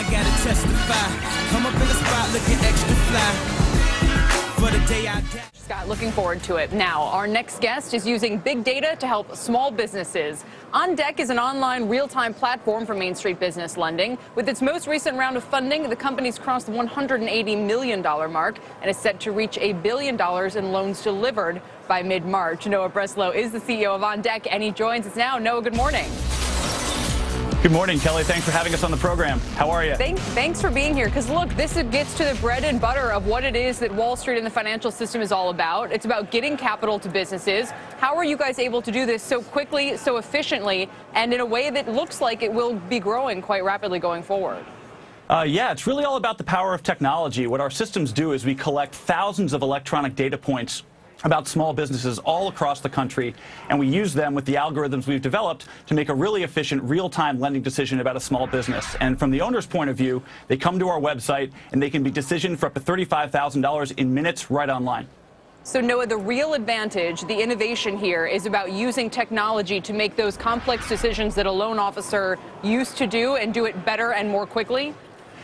I gotta testify. Come up in the spot looking extra fly. For the day I die. Scott, looking forward to it. Now, our next guest is using big data to help small businesses. OnDeck is an online real-time platform for Main Street business lending. With its most recent round of funding, the company's crossed the $180 million mark and is set to reach $1 billion in loans delivered by mid-March. Noah Breslow is the CEO of OnDeck, and he joins us now. Noah, good morning. Good morning, Kelly. Thanks for having us on the program. How are you? Thanks for being here. Because, look, this gets to the bread and butter of what it is that Wall Street and the financial system is all about. It's about getting capital to businesses. How are you guys able to do this so quickly, so efficiently, and in a way that looks like it will be growing quite rapidly going forward? Yeah, it's really all about the power of technology. What our systems do is we collect thousands of electronic data points about small businesses all across the country, and we use them with the algorithms we've developed to make a really efficient, real-time lending decision about a small business. And from the owner's point of view, they come to our website and they can be decisioned for up to $35,000 in minutes right online. So, Noah, the real advantage, the innovation here is about using technology to make those complex decisions that a loan officer used to do and do it better and more quickly?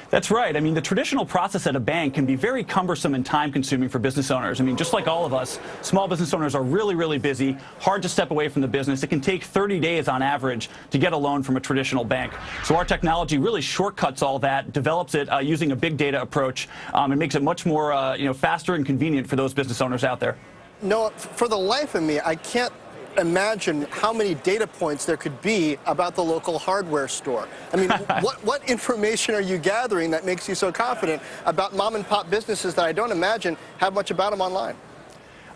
That's right. I mean, the traditional process at a bank can be very cumbersome and time-consuming for business owners. I mean, just like all of us, small business owners are really, really busy, hard to step away from the business. It can take 30 days on average to get a loan from a traditional bank. So our technology really shortcuts all that, develops it using a big data approach, and makes it much more, faster and convenient for those business owners out there. No, for the life of me, I can't imagine how many data points there could be about the local hardware store. I mean, what information are you gathering that makes you so confident about mom and pop businesses that I don't imagine have much about them online?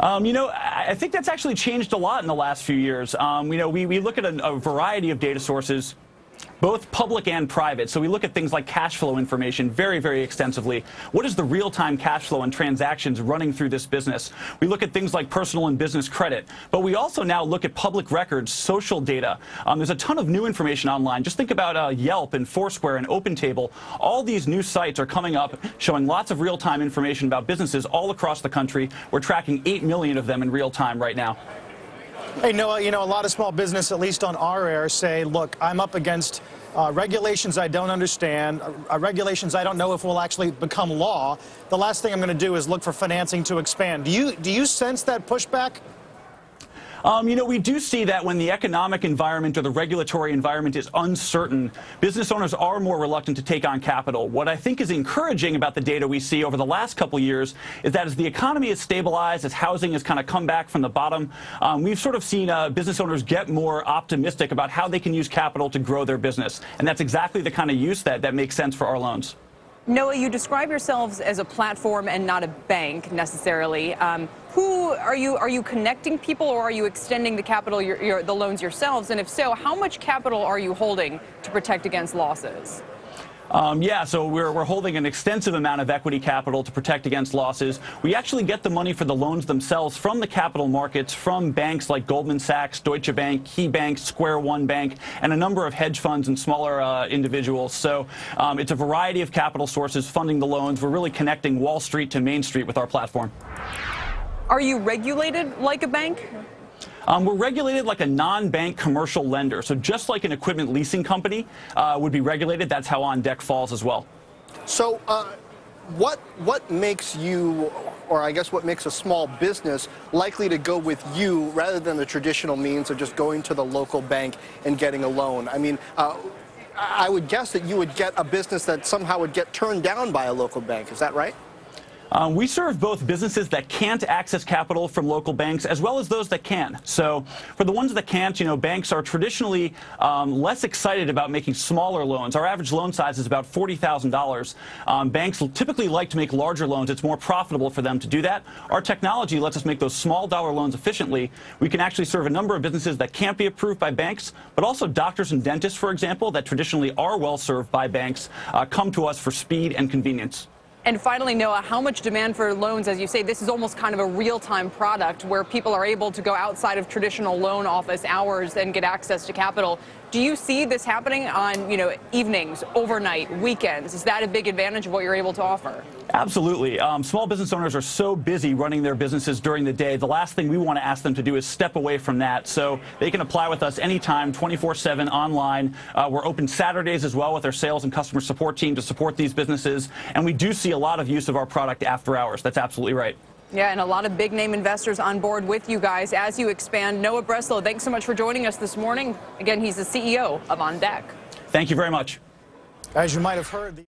I think that's actually changed a lot in the last few years. We look at a variety of data sources, both public and private. So we look at things like cash flow information very, very extensively. What is the real-time cash flow and transactions running through this business? We look at things like personal and business credit. But we also now look at public records, social data. There's a ton of new information online. Just think about Yelp and Foursquare and OpenTable. All these new sites are coming up showing lots of real-time information about businesses all across the country. We're tracking 8 million of them in real time right now. Hey, Noah, a lot of small business, at least on our air, say, look, I'm up against regulations I don't understand, regulations I don't know if will actually become law. The last thing I'm going to do is look for financing to expand. Do you sense that pushback? We do see that when the economic environment or the regulatory environment is uncertain, business owners are more reluctant to take on capital. What I think is encouraging about the data we see over the last couple years is that as the economy has stabilized, as housing has kind of come back from the bottom, we've sort of seen business owners get more optimistic about how they can use capital to grow their business. And that's exactly the kind of use that makes sense for our loans. Noah, you describe yourselves as a platform and not a bank necessarily. Who are you connecting people, or are you extending the capital, the loans yourselves? And if so, how much capital are you holding to protect against losses? Yeah, so we're holding an extensive amount of equity capital to protect against losses. We actually get the money for the loans themselves from the capital markets, from banks like Goldman Sachs, Deutsche Bank, KeyBank, Square One Bank, and a number of hedge funds and smaller individuals. So it's a variety of capital sources funding the loans. We're really connecting Wall Street to Main Street with our platform. Are you regulated like a bank? We're regulated like a non-bank commercial lender. So just like an equipment leasing company would be regulated, that's how OnDeck falls as well. So what makes you, or I guess what makes a small business likely to go with you rather than the traditional means of just going to the local bank and getting a loan? I mean, I would guess that you would get a business that somehow would get turned down by a local bank. Is that right? We serve both businesses that can't access capital from local banks as well as those that can. So for the ones that can't, banks are traditionally less excited about making smaller loans. Our average loan size is about $40,000. Banks typically like to make larger loans. It's more profitable for them to do that. Our technology lets us make those small dollar loans efficiently. We can actually serve a number of businesses that can't be approved by banks, but also doctors and dentists, for example, that traditionally are well served by banks, come to us for speed and convenience. And finally, Noah, how much demand for loans? As you say, this is almost kind of a real-time product where people are able to go outside of traditional loan office hours and get access to capital. Do you see this happening on, evenings, overnight, weekends? Is that a big advantage of what you're able to offer? Absolutely. Small business owners are so busy running their businesses during the day. The last thing we want to ask them to do is step away from that. So they can apply with us anytime, 24/7 online. We're open Saturdays as well with our sales and customer support team to support these businesses. And we do see a lot of use of our product after hours. That's absolutely right. Yeah, and a lot of big name investors on board with you guys as you expand. Noah Breslow, thanks so much for joining us this morning. Again, he's the CEO of OnDeck. Thank you very much. As you might have heard,